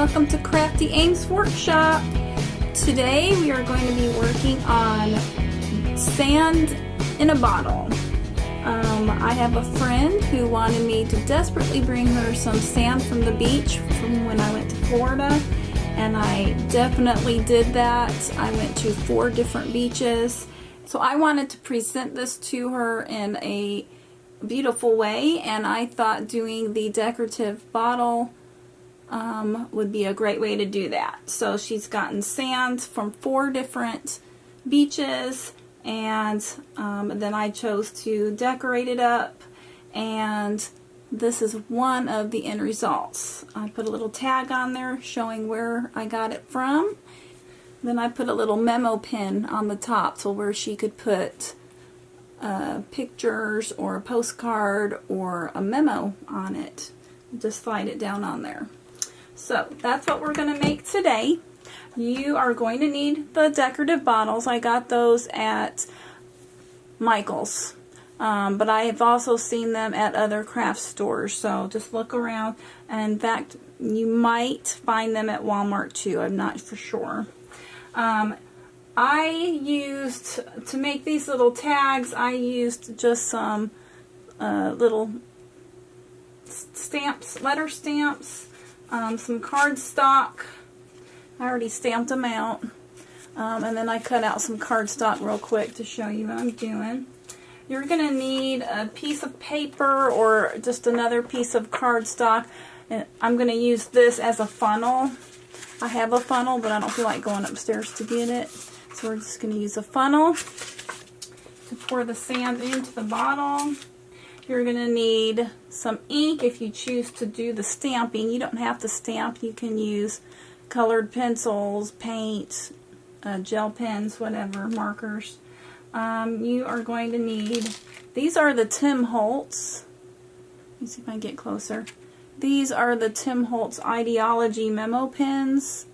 welcome to Crafty Aims Workshop. Today we are going to be working on sand in a bottle. I have a friend who wanted me to desperately bring her some sand from the beach from when I went to Florida, and I definitely did that. I went to 4 different beaches, so I wanted to present this to her in a beautiful way, and I thought doing the decorative bottle would be a great way to do that. So she's gotten sand from 4 different beaches, and then I chose to decorate it up, and this is one of the end results. I put a little tag on there showing where I got it from. Then I put a little memo pin on the top so where she could put pictures or a postcard or a memo on it. Just slide it down on there. So that's what we're going to make today. You are going to need the decorative bottles. I got those at Michael's, but I have also seen them at other craft stores, so just look around. And in fact, you might find them at Walmart too. I'm not for sure. I used, to make these little tags, I used just some little stamps, letter stamps, some cardstock. I already stamped them out. And then I cut out some cardstock real quick to show you what I'm doing. You're going to need a piece of paper or just another piece of cardstock. And I'm going to use this as a funnel. I have a funnel, but I don't feel like going upstairs to get it. So we're just going to use a funnel to pour the sand into the bottle. You're going to need some ink if you choose to do the stamping. You don't have to stamp. You can use colored pencils, paint, gel pens, whatever, markers. You are going to need, these are the Tim Holtz. Let me see if I can get closer. These are the Tim Holtz Ideology memo pens.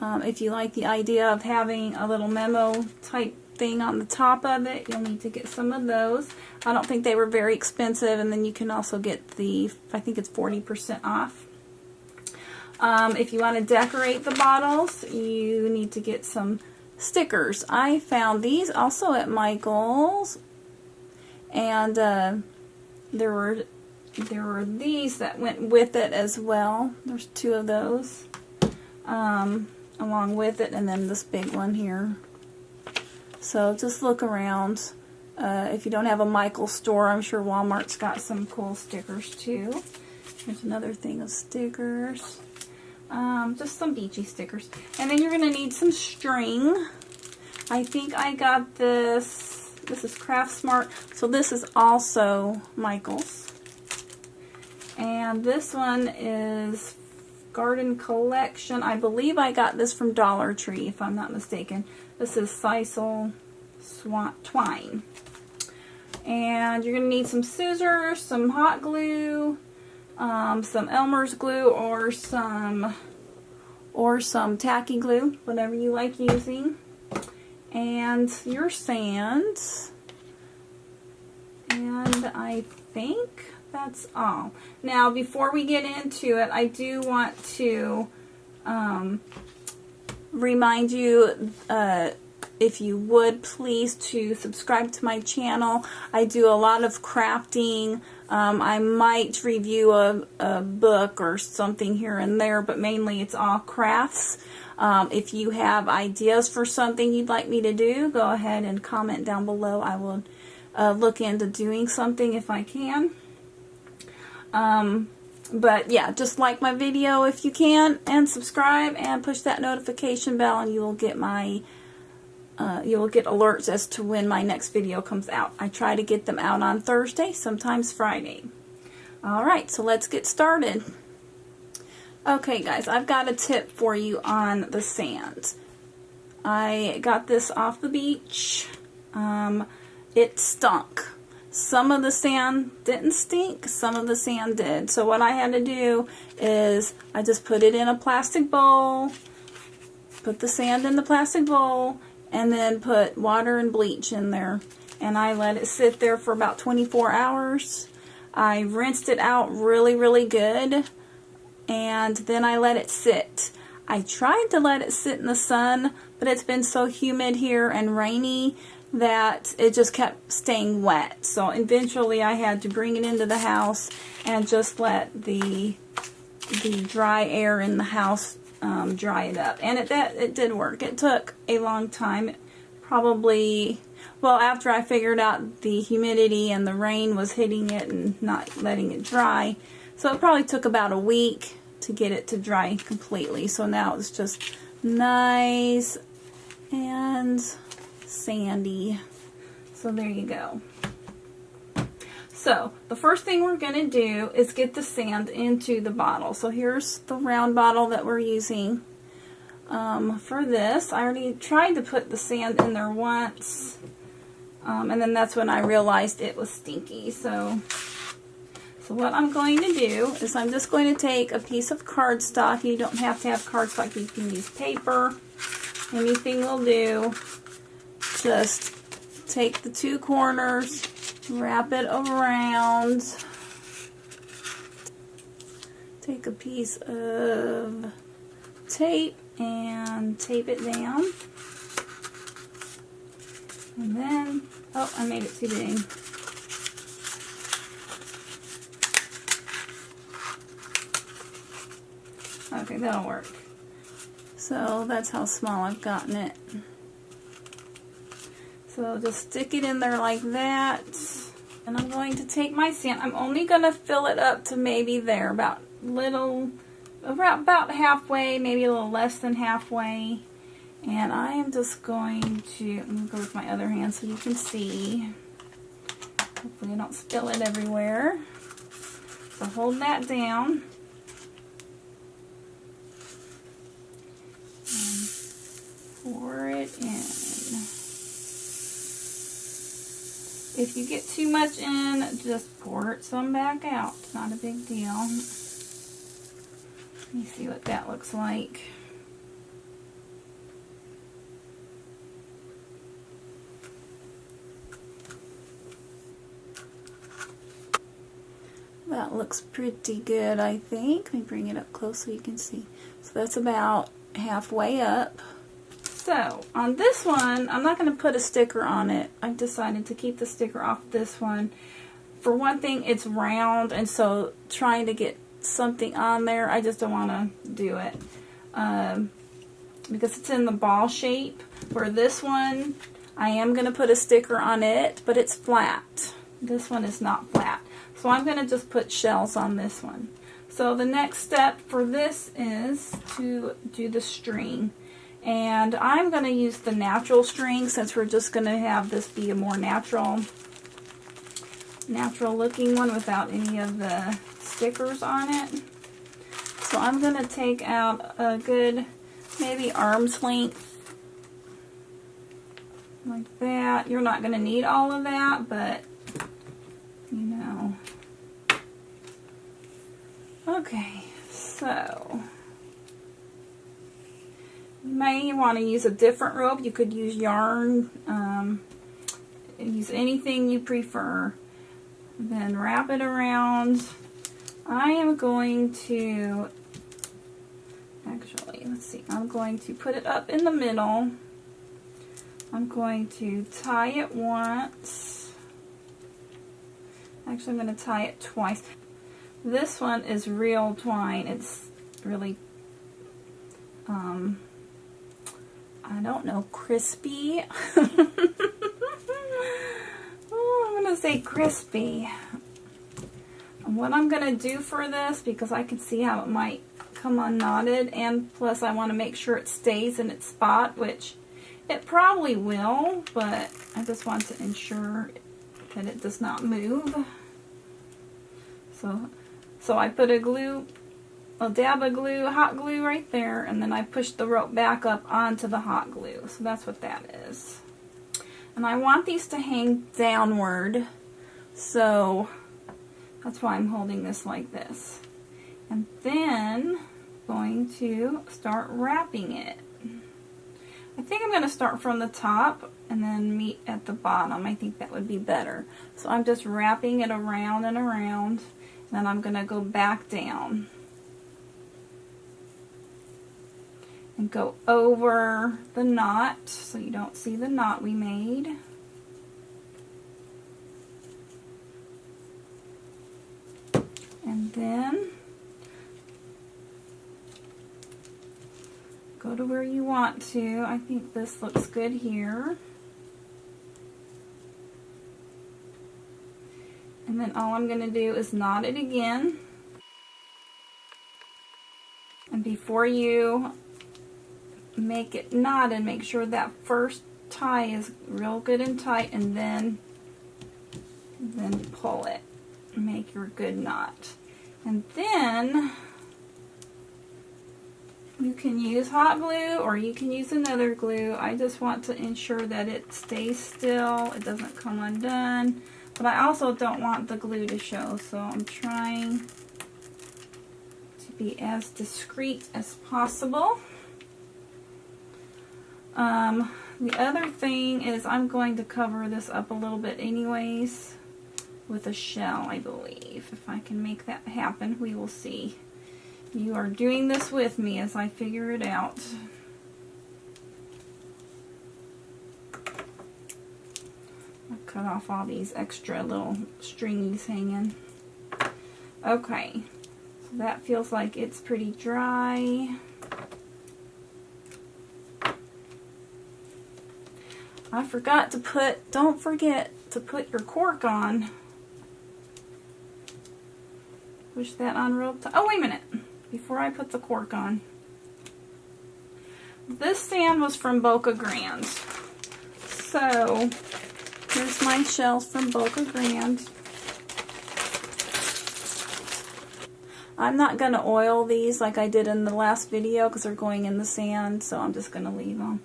If you like the idea of having a little memo type thing on the top of it, you'll need to get some of those. I don't think they were very expensive, and then you can also get the, I think it's 40% off. If you want to decorate the bottles, you need to get some stickers. I found these also at Michael's, and there were these that went with it as well. There's 2 of those along with it, and then this big one here. So just look around. If you don't have a Michael's store, I'm sure Walmart's got some cool stickers too. There's another thing of stickers. Just some beachy stickers. And then you're going to need some string. I think I got this. This is Craft Smart. So this is also Michael's. And this one is Garden Collection. I believe I got this from Dollar Tree, if I'm not mistaken. This is Sisal Twine. And you're going to need some scissors, some hot glue, some Elmer's glue, or some tacky glue, whatever you like using, and your sand. And I think that's all. Now, before we get into it, I do want to remind you, if you would please, to subscribe to my channel. I do a lot of crafting. I might review a book or something here and there, but mainly it's all crafts. If you have ideas for something you'd like me to do, go ahead and comment down below. I will look into doing something if I can. But yeah, just like my video if you can, and subscribe and push that notification bell, and you will get my you'll get alerts as to when my next video comes out. I try to get them out on Thursday, sometimes Friday. Alright, so let's get started. Okay guys, I've got a tip for you on the sand. I got this off the beach. It stunk. Some of the sand didn't stink, some of the sand did. So what I had to do is I just put it in a plastic bowl, put the sand in the plastic bowl, and then put water and bleach in there. And I let it sit there for about 24 hours. I rinsed it out really, really good. and then I let it sit. I tried to let it sit in the sun, but it's been so humid here and rainy that it just kept staying wet. So eventually I had to bring it into the house and just let the dry air in the house dry it up. And it did work. It took a long time. Probably, well, after I figured out the humidity and the rain was hitting it and not letting it dry. So it probably took about a week to get it to dry completely. So now it's just nice and sandy. So there you go. So the first thing we're going to do is get the sand into the bottle. So here's the round bottle that we're using for this. I already tried to put the sand in there once, and then that's when I realized it was stinky. So what I'm going to do is I'm just going to take a piece of cardstock. You don't have to have cardstock. You can use paper. Anything will do. Just take the two corners, wrap it around. Take a piece of tape and tape it down. And then, oh, I made it too big. Okay, that'll work. So that's how small I've gotten it. So just stick it in there like that. And I'm going to take my sand. I'm only going to fill it up to maybe there, about halfway, maybe a little less than halfway. And I am just going to, I'm going to go with my other hand so you can see. Hopefully I don't spill it everywhere. So hold that down. And pour it in. If you get too much in, just pour it some back out. It's not a big deal. Let me see what that looks like. That looks pretty good, I think. Let me bring it up close so you can see. So that's about halfway up. So on this one, I'm not going to put a sticker on it. I've decided to keep the sticker off this one. For one thing, it's round, and so trying to get something on there, I just don't want to do it. Because it's in the ball shape. For this one, I am going to put a sticker on it, but it's flat. This one is not flat. So I'm going to just put shells on this one. So the next step for this is to do the string. And I'm going to use the natural string since we're just going to have this be a more natural looking one without any of the stickers on it. So I'm going to take out a good maybe arm's length like that. You're not going to need all of that, but you know. Okay, so you may want to use a different rope. You could use yarn, use anything you prefer. Then wrap it around. I am going to, actually, let's see, I'm going to put it up in the middle. I'm going to tie it once. Actually, I'm going to tie it twice. This one is real twine. It's really, I don't know, crispy. Oh, I'm going to say crispy. And what I'm going to do for this, because I can see how it might come unknotted, and plus I want to make sure it stays in its spot, which it probably will, but I just want to ensure that it does not move. So I put a dab of glue, hot glue right there, and then I push the rope back up onto the hot glue. So that's what that is. And I want these to hang downward, so that's why I'm holding this like this. And then I'm going to start wrapping it. I think I'm going to start from the top and then meet at the bottom. I think that would be better. So I'm just wrapping it around and around. Then I'm going to go back down. and go over the knot so you don't see the knot we made. And then go to where you want to. I think this looks good here. And then all I'm going to do is knot it again. And before you make it knotted, make sure that first tie is real good and tight, and then pull it. Make your good knot. And then you can use hot glue or you can use another glue. I just want to ensure that it stays still, it doesn't come undone. But I also don't want the glue to show, so I'm trying to be as discreet as possible. The other thing is I'm going to cover this up a little bit anyways with a shell, I believe. If I can make that happen, we will see. You are doing this with me as I figure it out. I'll cut off all these extra little stringies hanging. Okay, so that feels like it's pretty dry. I forgot to put, don't forget to put your cork on. Push that on real tight. Oh, wait a minute. Before I put the cork on. This sand was from Boca Grande. So, here's my shells from Boca Grande. I'm not going to oil these like I did in the last video because they're going in the sand, so I'm just going to leave them.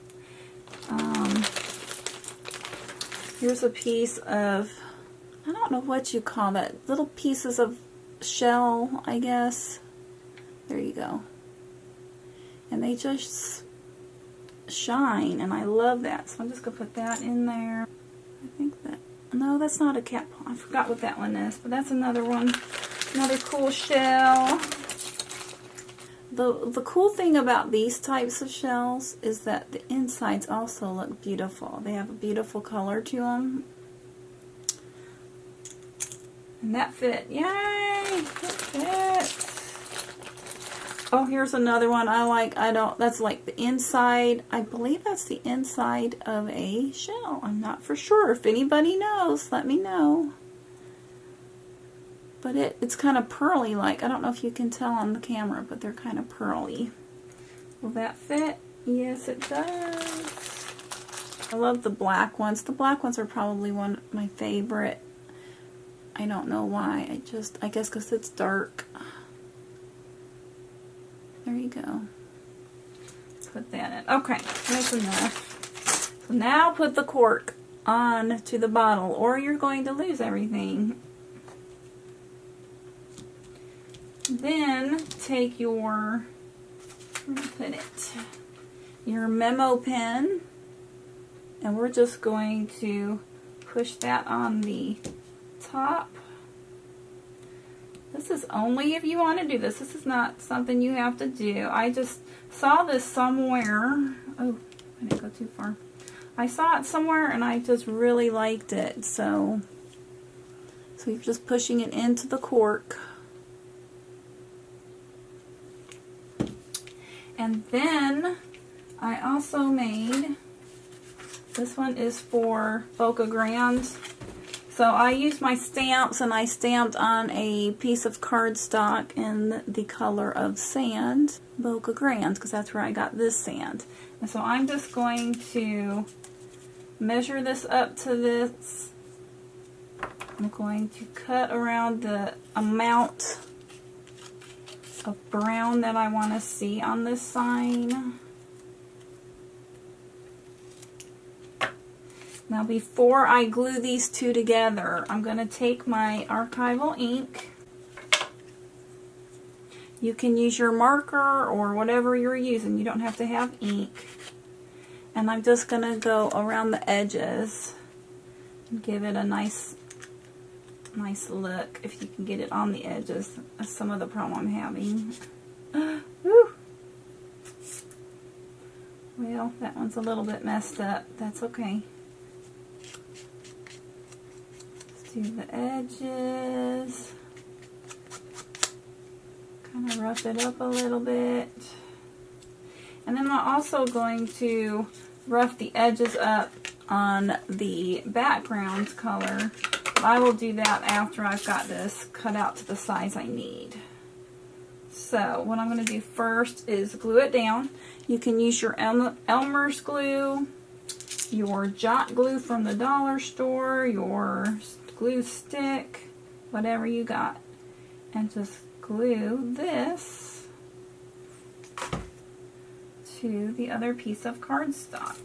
Here's a piece of, I don't know what you call that, little pieces of shell, I guess. There you go. And they just shine, and I love that. So I'm just going to put that in there. I think that, no, that's not a cat paw. I forgot what that one is, but that's another one. Another cool shell. The cool thing about these types of shells is that the insides also look beautiful. They have a beautiful color to them. And that fit. Yay! It fit. Oh, here's another one I like. That's like the inside. I believe that's the inside of a shell. I'm not for sure. If anybody knows, let me know. But it's kind of pearly like. I don't know if you can tell on the camera, but they're kind of pearly. Will that fit? Yes, it does. I love the black ones. The black ones are probably one of my favorite. I don't know why. I guess because it's dark. There you go. Put that in. Okay, that's enough. So now put the cork on to the bottle, or you're going to lose everything. Then take your, where to put it, your memo pen, and we're just going to push that on the top. This is only if you want to do this. This is not something you have to do. I just saw this somewhere. Oh, I didn't go too far. I saw it somewhere and I just really liked it. So you're just pushing it into the cork. And then I also made, this one is for Boca Grande. So I used my stamps and I stamped on a piece of cardstock in the color of sand, Boca Grande, because that's where I got this sand. And so I'm just going to measure this up to this. I'm going to cut around the amount of brown that I want to see on this sign. Now before I glue these two together, I'm going to take my archival ink. You can use your marker or whatever you're using. You don't have to have ink. And I'm just going to go around the edges and give it a nice look, if you can get it on the edges. That's some of the problem I'm having. Woo. Well, that one's a little bit messed up. That's okay. Let's do the edges. Kind of rough it up a little bit. And then I'm also going to rough the edges up on the background color. I will do that after I've got this cut out to the size I need. So what I'm going to do first is glue it down. You can use your Elmer's glue, your Jot glue from the dollar store, your glue stick, whatever you got. And just glue this to the other piece of cardstock.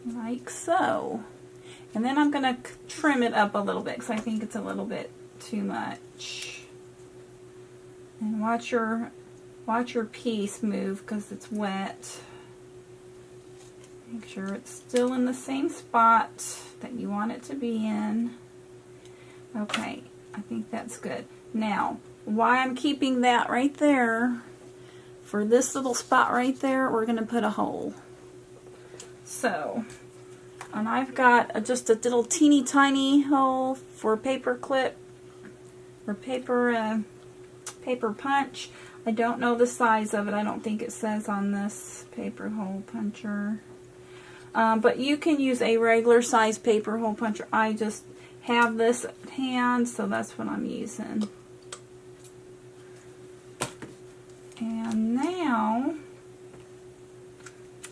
Like so. And then I'm going to trim it up a little bit because I think it's a little bit too much. And watch your piece move because it's wet. Make sure it's still in the same spot that you want it to be in. Okay, I think that's good. Now, why I'm keeping that right there, for this little spot right there, we're going to put a hole. So, and I've got just a little teeny tiny hole for paper clip or paper punch. I don't know the size of it. I don't think it says on this paper hole puncher. But you can use a regular size paper hole puncher. I just have this at hand, so that's what I'm using. And now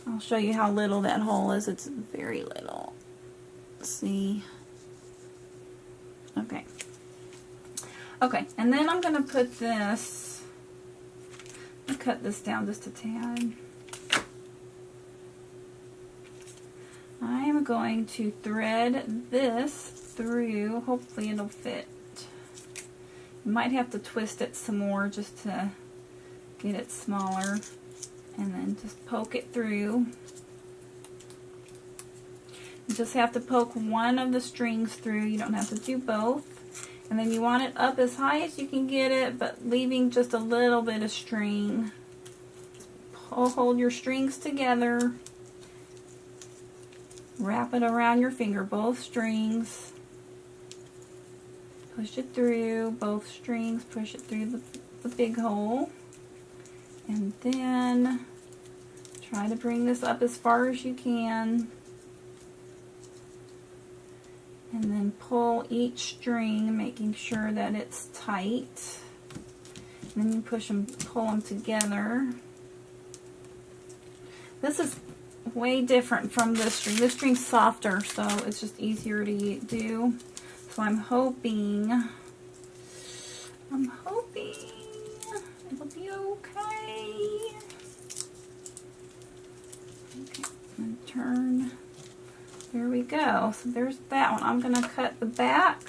I'll show you how little that hole is. It's very little. See? Okay. Okay, and then I'm going to put this, I'll cut this down just a tad. I'm going to thread this through. Hopefully it'll fit. You might have to twist it some more just to get it smaller. And then just poke it through. You just have to poke one of the strings through. You don't have to do both. And then you want it up as high as you can get it, but leaving just a little bit of string. Hold your strings together. Wrap it around your finger, both strings. Push it through, both strings, push it through the big hole. And then try to bring this up as far as you can. And then pull each string, making sure that it's tight. And then you push them, pull them together. This is way different from this string. This string's softer, so it's just easier to do. So I'm hoping it'll be okay. Okay, and turn. There we go. So there's that one. I'm going to cut the back.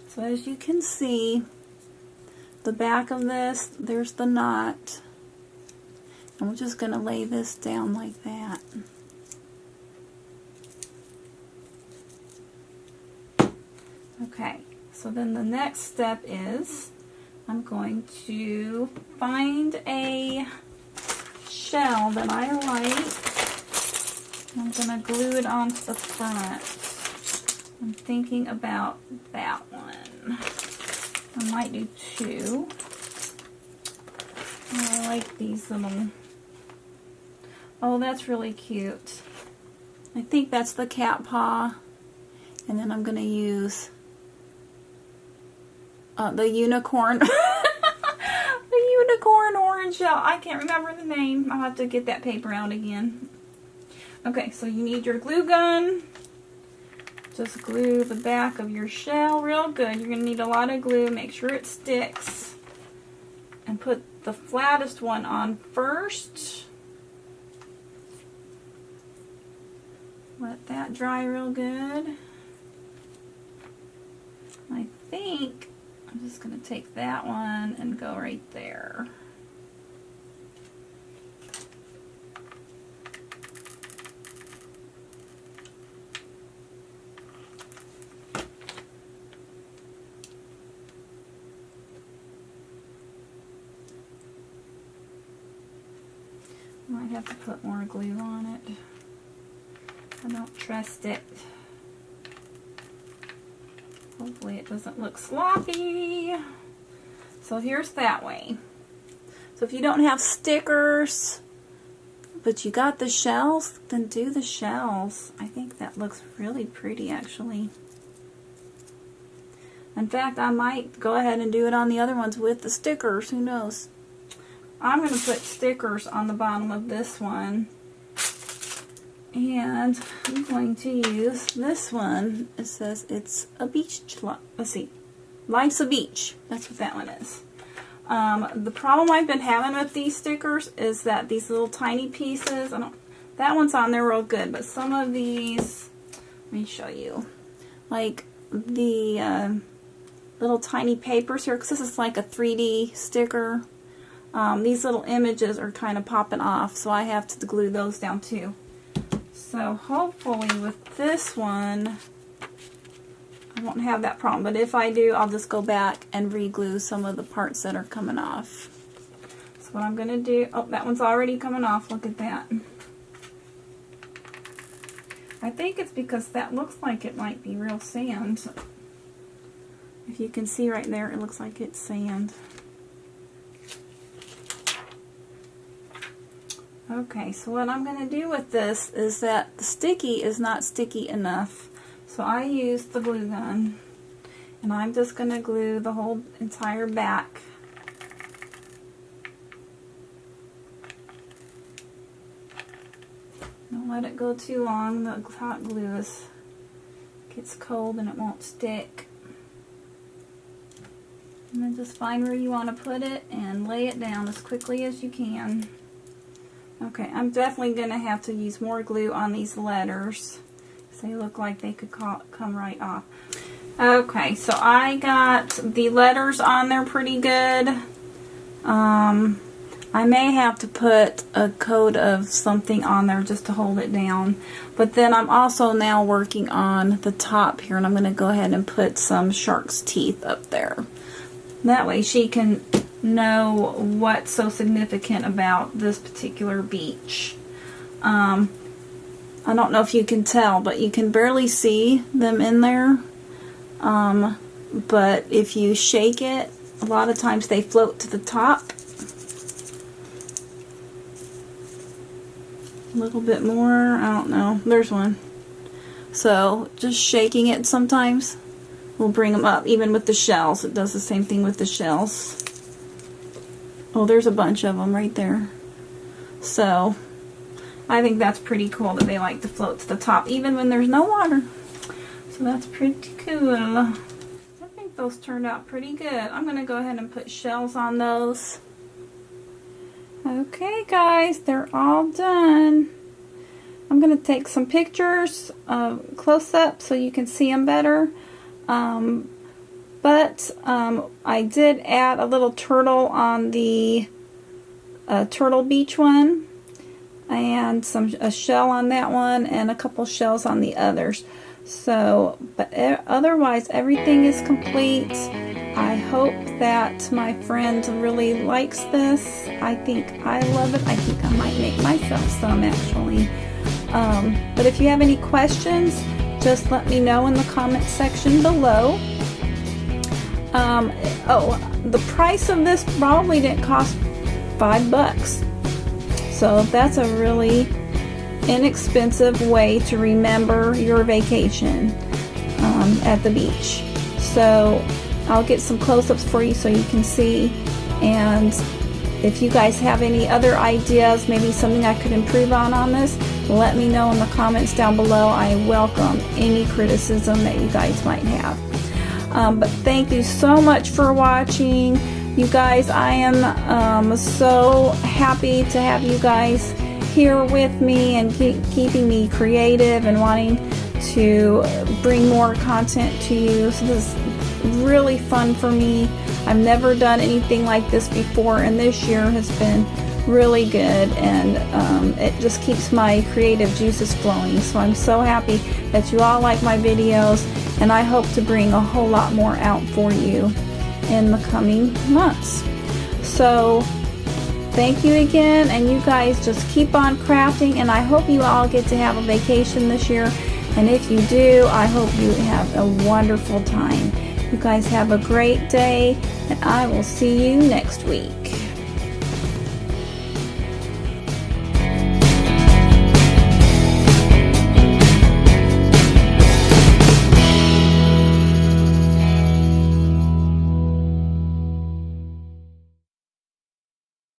So as you can see, the back of this, there's the knot. And we're just going to lay this down like that. Okay, so then the next step is I'm going to find a shell that I like. I'm going to glue it onto the front. I'm thinking about that one. I might do two. I like these little... Oh, that's really cute. I think that's the cat paw. And then I'm going to use the unicorn. The unicorn orange shell. I can't remember the name. I'll have to get that paper out again. Okay, so you need your glue gun. Just glue the back of your shell real good. You're going to need a lot of glue. Make sure it sticks. And put the flattest one on first. Let that dry real good. I think I'm just going to take that one and go right there. Might have to put more glue on it. I don't trust it. Hopefully it doesn't look sloppy. So here's that way. So if you don't have stickers, but you got the shells, then do the shells. I think that looks really pretty, actually. In fact, I might go ahead and do it on the other ones with the stickers. Who knows? I'm going to put stickers on the bottom of this one. And I'm going to use this one. It says it's a beach. Let's see. Life's a beach. That's what that one is. The problem I've been having with these stickers is that these little tiny pieces, that one's on there real good, but some of these, let me show you, like the little tiny papers here, because this is like a 3D sticker, these little images are kind of popping off, so I have to glue those down too. So hopefully with this one, I won't have that problem, but if I do, I'll just go back and re-glue some of the parts that are coming off. So what I'm going to do, oh, that one's already coming off, look at that. I think it's because that looks like it might be real sand. If you can see right there, it looks like it's sand. Okay, so what I'm going to do with this is that the sticky is not sticky enough. So I used the glue gun, and I'm just going to glue the whole entire back. Don't let it go too long. The hot glue gets cold and it won't stick. And then just find where you want to put it and lay it down as quickly as you can. Okay, I'm definitely going to have to use more glue on these letters. They look like they could come right off. Okay, so I got the letters on there pretty good. I may have to put a coat of something on there just to hold it down. But then I'm also now working on the top here, and I'm going to go ahead and put some shark's teeth up there. That way she can know what's so significant about this particular beach. I don't know if you can tell, but you can barely see them in there. But if you shake it, a lot of times they float to the top. A little bit more, I don't know. There's one. So just shaking it sometimes will bring them up. Even with the shells, it does the same thing with the shells. Oh, there's a bunch of them right there. So I think that's pretty cool that they like to float to the top even when there's no water. So that's pretty cool. I think those turned out pretty good. I'm going to go ahead and put shells on those. Okay guys, they're all done. I'm going to take some pictures close up so you can see them better. I did add a little turtle on the Turtle Beach one, and a shell on that one, and a couple shells on the others. So, but otherwise everything is complete. I hope that my friend really likes this. I think I love it. I think I might make myself some actually. But if you have any questions, just let me know in the comment section below. The price of this probably didn't cost $5. So that's a really inexpensive way to remember your vacation at the beach. So I'll get some close-ups for you so you can see, and if you guys have any other ideas, maybe something I could improve on this, let me know in the comments down below. I welcome any criticism that you guys might have. But thank you so much for watching. You guys, I am so happy to have you guys here with me and keeping me creative and wanting to bring more content to you. So this is really fun for me. I've never done anything like this before, and this year has been really good, and it just keeps my creative juices flowing. So I'm so happy that you all like my videos, and I hope to bring a whole lot more out for you in the coming months. So thank you again, and you guys just keep on crafting, and I hope you all get to have a vacation this year, and if you do, I hope you have a wonderful time. You guys have a great day, and I will see you next week.